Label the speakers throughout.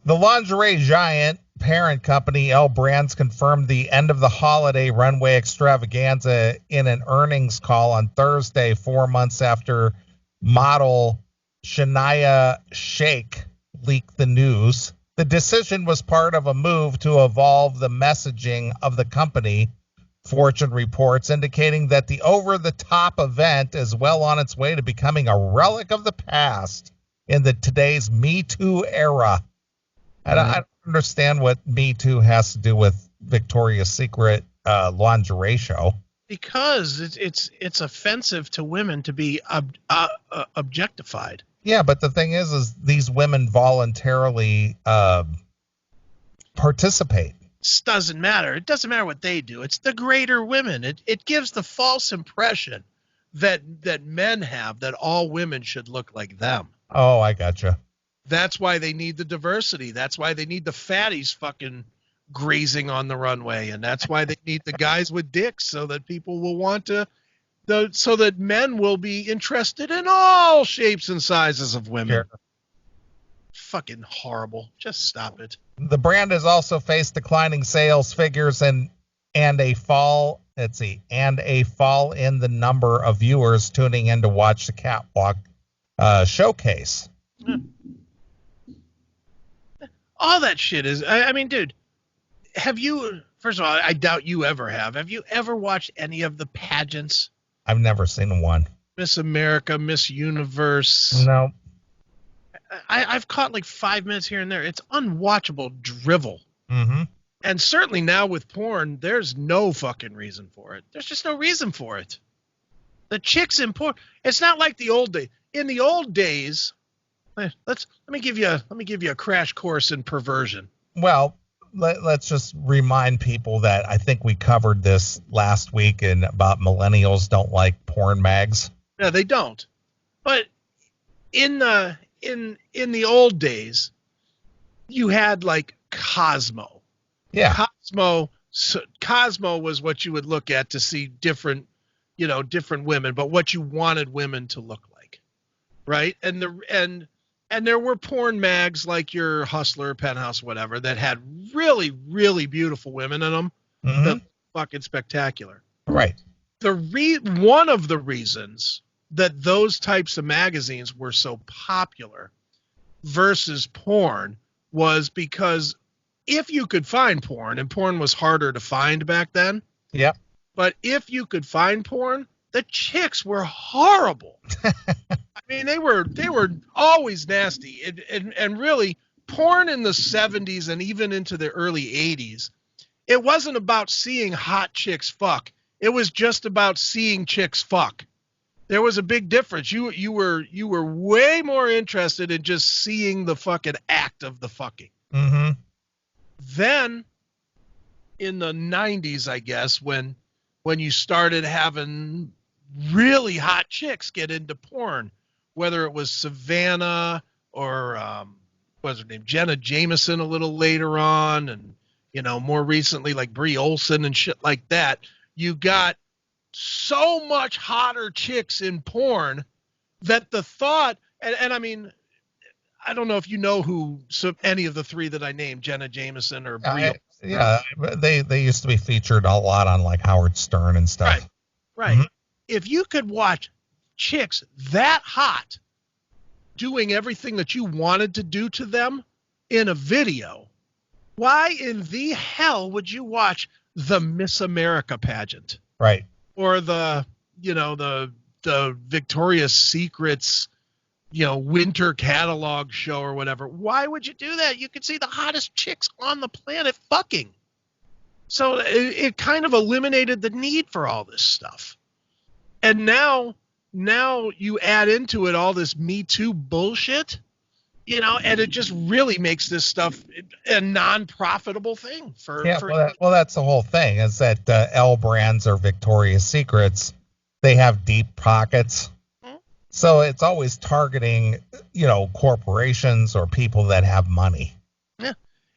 Speaker 1: The lingerie giant parent company L Brands confirmed the end of the holiday runway extravaganza in an earnings call on Thursday, 4 months after model Shania Sheikh leaked the news. The decision was part of a move to evolve the messaging of the company, Fortune reports, indicating that the over-the-top event is well on its way to becoming a relic of the past in today's Me Too era. I don't understand what Me Too has to do with Victoria's Secret lingerie show.
Speaker 2: Because it's offensive to women to be objectified.
Speaker 1: Yeah, but the thing is these women voluntarily participate.
Speaker 2: It doesn't matter. It doesn't matter what they do. It's the greater women. It gives the false impression that men have that all women should look like them.
Speaker 1: Oh, I gotcha.
Speaker 2: That's why they need the diversity. That's why they need the fatties fucking grazing on the runway. And that's why they need the guys with dicks so that people will want to, so that men will be interested in all shapes and sizes of women. Sure. Fucking horrible. Just stop it.
Speaker 1: The brand has also faced declining sales figures and a fall in the number of viewers tuning in to watch the catwalk showcase.
Speaker 2: Yeah. All that shit is, I mean, dude, have you, first of all, I doubt you ever have. Have you ever watched any of the pageants?
Speaker 1: I've never seen one.
Speaker 2: Miss America, Miss Universe.
Speaker 1: No.
Speaker 2: I've caught like 5 minutes here and there. It's unwatchable drivel.
Speaker 1: Mm-hmm.
Speaker 2: And certainly now with porn, there's no fucking reason for it. There's just no reason for it. The chicks in porn, it's not like the old days. In the old days, let me give you a crash course in perversion.
Speaker 1: Well, let's just remind people that I think we covered this last week about millennials don't like porn mags.
Speaker 2: No, they don't. But in the old days, you had like Cosmo.
Speaker 1: Yeah.
Speaker 2: Cosmo was what you would look at to see different women, but what you wanted women to look like. Right? And there were porn mags like your Hustler, Penthouse, whatever, that had really, really beautiful women in them.
Speaker 1: Mm-hmm.
Speaker 2: That fucking spectacular.
Speaker 1: Right.
Speaker 2: One of the reasons that those types of magazines were so popular versus porn was because if you could find porn, and porn was harder to find back then.
Speaker 1: Yep.
Speaker 2: But if you could find porn, the chicks were horrible. I mean, they were always nasty. And really, porn in the 70s and even into the early 80s, it wasn't about seeing hot chicks fuck. It was just about seeing chicks fuck. There was a big difference. You were way more interested in just seeing the fucking act of the fucking.
Speaker 1: Mm-hmm.
Speaker 2: Then, in the 90s, I guess, when you started having really hot chicks get into porn, whether it was Savannah or what's her name, Jenna Jameson a little later on, and more recently like Brie Olson and shit like that, you got so much hotter chicks in porn that the thought, and I mean, I don't know if you know any of the three that I named, Jenna Jameson or Brie Olson.
Speaker 1: Yeah, they used to be featured a lot on like Howard Stern and stuff.
Speaker 2: Right. Mm-hmm. If you could watch chicks that hot doing everything that you wanted to do to them in a video, why in the hell would you watch the Miss America pageant?
Speaker 1: Right.
Speaker 2: Or the Victoria's Secrets, winter catalog show or whatever. Why would you do that? You could see the hottest chicks on the planet fucking. So it kind of eliminated the need for all this stuff. And now you add into it all this Me Too bullshit, and it just really makes this stuff a non-profitable thing
Speaker 1: well, that's the whole thing, is that L Brands or Victoria's Secrets, they have deep pockets. Mm-hmm. So it's always targeting, corporations or people that have money.
Speaker 2: Yeah.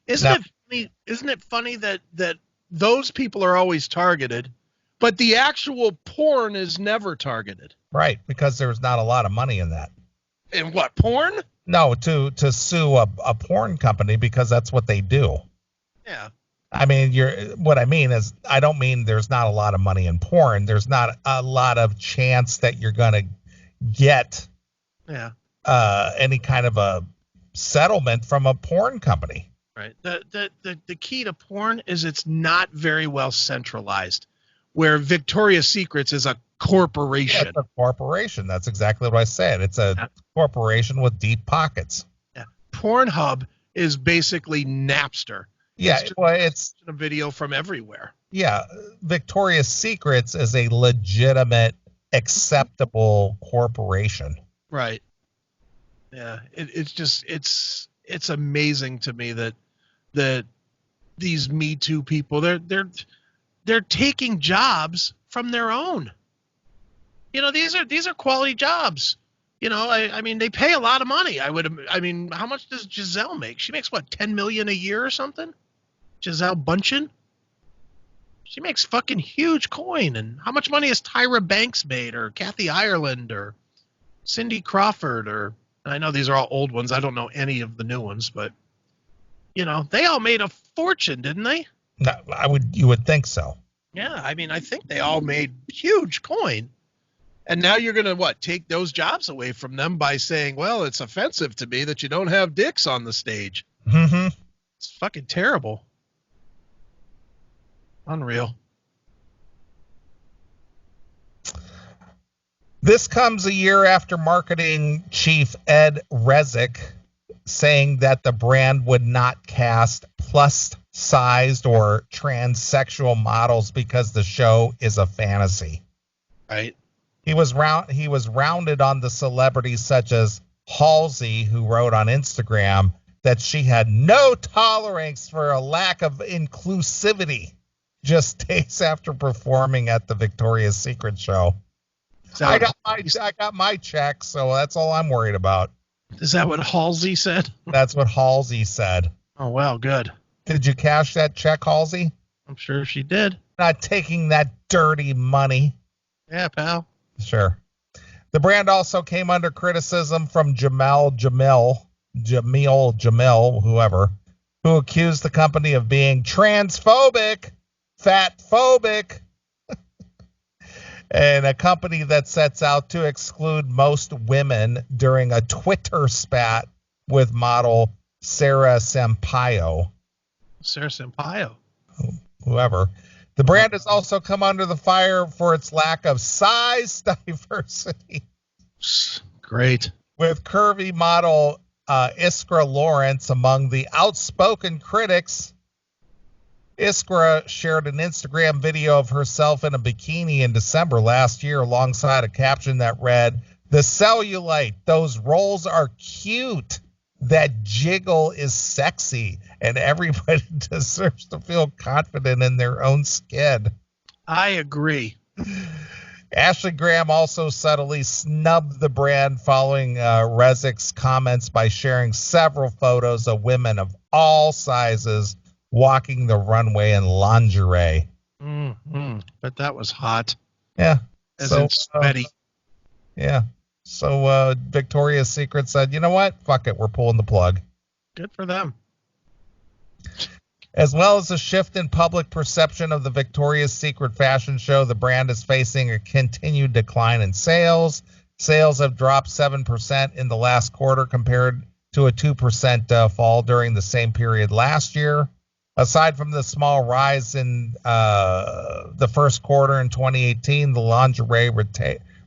Speaker 2: Isn't it funny that those people are always targeted, but the actual porn is never targeted?
Speaker 1: Right, because there's not a lot of money in that.
Speaker 2: In what, porn?
Speaker 1: No, to sue a porn company because that's what they do.
Speaker 2: Yeah.
Speaker 1: I mean, what I mean is, I don't mean there's not a lot of money in porn. There's not a lot of chance that you're going to get any kind of a settlement from a porn company.
Speaker 2: Right. The key to porn is it's not very well centralized, where Victoria's Secrets is a corporation.
Speaker 1: Yeah, it's a corporation. That's exactly what I said. It's a corporation with deep pockets.
Speaker 2: Yeah. Pornhub is basically Napster.
Speaker 1: Yeah, it's
Speaker 2: a video from everywhere.
Speaker 1: Yeah, Victoria's Secrets is a legitimate, acceptable corporation.
Speaker 2: Right. Yeah, it's amazing to me that these Me Too people, they're taking jobs from their own. You know, these are quality jobs. You know, I mean, they pay a lot of money. I mean, how much does Giselle make? She makes what, $10 million a year or something? Giselle Bundchen? She makes fucking huge coin. And how much money has Tyra Banks made, or Kathy Ireland, or Cindy Crawford, or I know these are all old ones. I don't know any of the new ones, but you know, they all made a fortune, didn't they?
Speaker 1: No, you would think so.
Speaker 2: Yeah, I mean, I think they all made huge coin. And now you're going to take those jobs away from them by saying, well, it's offensive to me that you don't have dicks on the stage.
Speaker 1: Mm-hmm.
Speaker 2: It's fucking terrible. Unreal.
Speaker 1: This comes a year after marketing chief Ed Resnick saying that the brand would not cast plus-sized or transsexual models because the show is a fantasy.
Speaker 2: Right.
Speaker 1: He was rounded on the celebrities such as Halsey, who wrote on Instagram that she had no tolerance for a lack of inclusivity just days after performing at the Victoria's Secret show. I got my check, so that's all I'm worried about.
Speaker 2: Is that what Halsey said?
Speaker 1: That's what Halsey said.
Speaker 2: Oh, well, good.
Speaker 1: Did you cash that check, Halsey?
Speaker 2: I'm sure she did.
Speaker 1: Not taking that dirty money.
Speaker 2: Yeah, pal.
Speaker 1: Sure. The brand also came under criticism from Jamil, whoever, who accused the company of being transphobic, fatphobic, and a company that sets out to exclude most women during a Twitter spat with model Sarah Sampaio.
Speaker 2: Sarah Sampaio.
Speaker 1: Whoever. The brand has also come under the fire for its lack of size diversity.
Speaker 2: Great.
Speaker 1: With curvy model Iskra Lawrence among the outspoken critics. Iskra shared an Instagram video of herself in a bikini in December last year alongside a caption that read, "The cellulite, those rolls are cute. That jiggle is sexy, and everybody deserves to feel confident in their own skin."
Speaker 2: I agree.
Speaker 1: Ashley Graham also subtly snubbed the brand following Resnick's comments by sharing several photos of women of all sizes walking the runway in lingerie.
Speaker 2: But that was hot.
Speaker 1: Yeah.
Speaker 2: As in sweaty.
Speaker 1: Yeah. So Victoria's Secret said, you know what? Fuck it. We're pulling the plug.
Speaker 2: Good for them.
Speaker 1: As well as a shift in public perception of the Victoria's Secret fashion show, the brand is facing a continued decline in sales. Sales have dropped 7% in the last quarter compared to a 2% fall during the same period last year. Aside from the small rise in the first quarter in 2018, the lingerie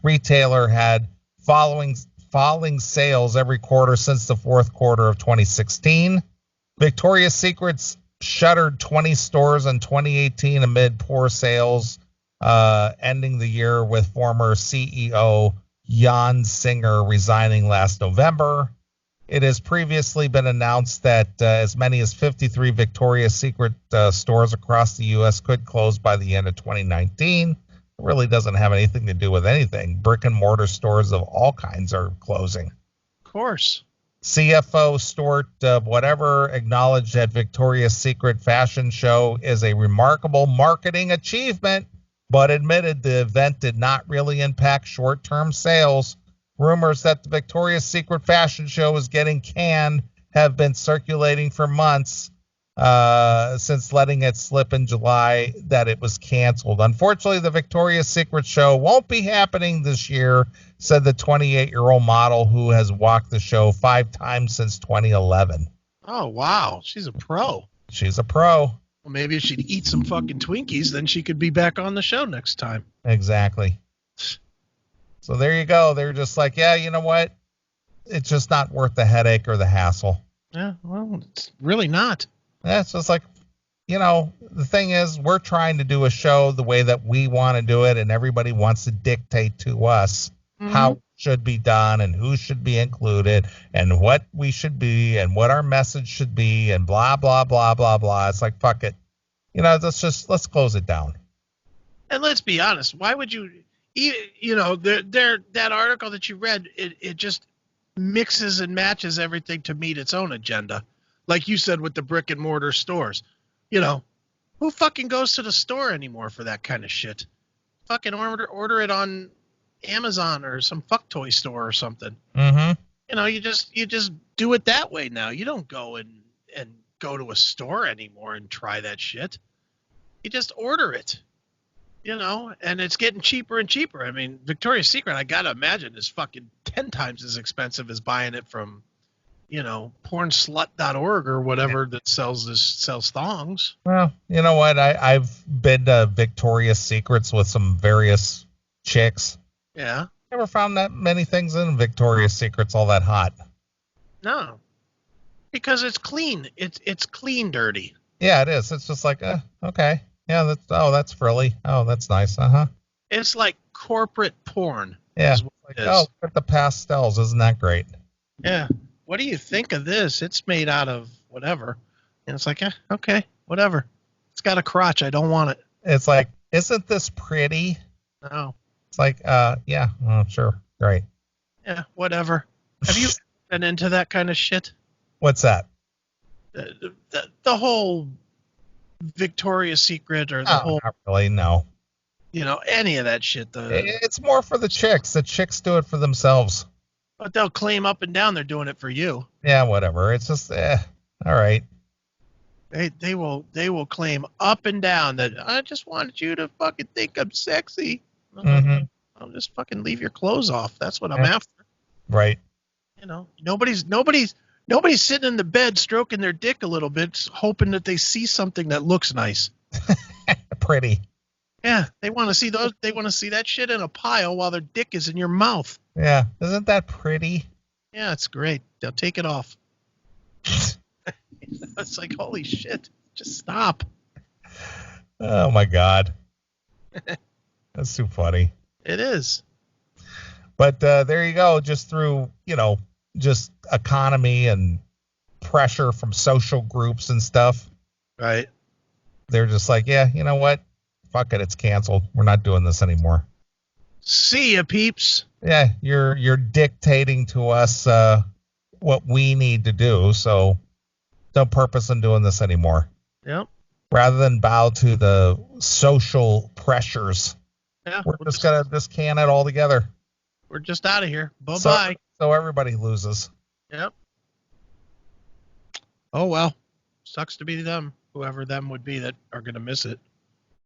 Speaker 1: retailer had falling sales every quarter since the fourth quarter of 2016. Victoria's Secret's shuttered 20 stores in 2018 amid poor sales, ending the year with former CEO Jan Singer resigning last November. It has previously been announced that as many as 53 Victoria's Secret stores across the U.S. could close by the end of 2019. It really doesn't have anything to do with anything. Brick and mortar stores of all kinds are closing.
Speaker 2: Of course.
Speaker 1: CFO Stuart whatever acknowledged that Victoria's Secret fashion show is a remarkable marketing achievement, but admitted the event did not really impact short-term sales Rumors that the Victoria's Secret fashion show is getting canned have been circulating for months since letting it slip in July that it was canceled. Unfortunately, the Victoria's Secret show won't be happening this year, said the 28-year-old model who has walked the show 5 times since 2011.
Speaker 2: Oh, wow. She's a pro.
Speaker 1: She's a pro.
Speaker 2: Well, maybe if she'd eat some fucking Twinkies, then she could be back on the show next time.
Speaker 1: Exactly. So there you go. They're just like, yeah, you know what? It's just not worth the headache or the hassle.
Speaker 2: Yeah, well, it's really not.
Speaker 1: Yeah, it's just like, you know, the thing is, we're trying to do a show the way that we want to do it, and everybody wants to dictate to us how it should be done and who should be included and what we should be and what our message should be and blah, blah, blah, blah, blah. It's like, fuck it. You know, let's close it down.
Speaker 2: And let's be honest. Why would you, you know, that article that you read, it just mixes and matches everything to meet its own agenda. Like you said with the brick and mortar stores, you know, who fucking goes to the store anymore for that kind of shit? Fucking order it on Amazon or some fuck toy store or something.
Speaker 1: Mm-hmm.
Speaker 2: You know, you just do it that way now. You don't go and go to a store anymore and try that shit. You just order it, you know, and it's getting cheaper and cheaper. I mean, Victoria's Secret, I gotta imagine, is fucking 10 times as expensive as buying it from, you know, pornslut.org or whatever that sells thongs.
Speaker 1: Well, you know what? I've been to Victoria's Secrets with some various chicks.
Speaker 2: Yeah.
Speaker 1: Never found that many things in Victoria's Secrets all that hot.
Speaker 2: No. Because it's clean. It's clean dirty.
Speaker 1: Yeah, it is. It's just like, okay. Yeah, that's frilly. Oh, that's nice. Uh-huh.
Speaker 2: It's like corporate porn.
Speaker 1: Yeah. Like, oh, look at the pastels. Isn't that great?
Speaker 2: Yeah. What do you think of this? It's made out of whatever. And it's like, okay, whatever. It's got a crotch. I don't want it.
Speaker 1: It's like, isn't this pretty?
Speaker 2: No.
Speaker 1: It's like, yeah, sure. Great.
Speaker 2: Yeah, whatever. Have you been into that kind of shit?
Speaker 1: What's that?
Speaker 2: The whole Victoria's Secret or the whole...
Speaker 1: Not really, no.
Speaker 2: You know, any of that shit.
Speaker 1: It's more for the chicks. The chicks do it for themselves.
Speaker 2: But they'll claim up and down they're doing it for you.
Speaker 1: Yeah, whatever. It's just, all right.
Speaker 2: They will claim up and down that I just wanted you to fucking think I'm sexy.
Speaker 1: Mm-hmm.
Speaker 2: I'll just fucking leave your clothes off. That's what I'm after.
Speaker 1: Right.
Speaker 2: You know, nobody's sitting in the bed stroking their dick a little bit, hoping that they see something that looks nice.
Speaker 1: Pretty.
Speaker 2: Yeah, they want to see those. They want to see that shit in a pile while their dick is in your mouth.
Speaker 1: Yeah, isn't that pretty?
Speaker 2: Yeah, it's great. They'll take it off. It's like, holy shit! Just stop.
Speaker 1: Oh my god, that's too funny.
Speaker 2: It is.
Speaker 1: But there you go. Just through, you know, just economy and pressure from social groups and stuff.
Speaker 2: Right.
Speaker 1: They're just like, yeah, you know what? Fuck it, it's canceled. We're not doing this anymore.
Speaker 2: See ya, peeps.
Speaker 1: Yeah, you're dictating to us what we need to do, so no purpose in doing this anymore.
Speaker 2: Yep.
Speaker 1: Rather than bow to the social pressures, we're just gonna just can it all together.
Speaker 2: We're just out of here. Bye-bye.
Speaker 1: So everybody loses.
Speaker 2: Yep. Oh, well. Sucks to be them, whoever them would be that are going to miss it.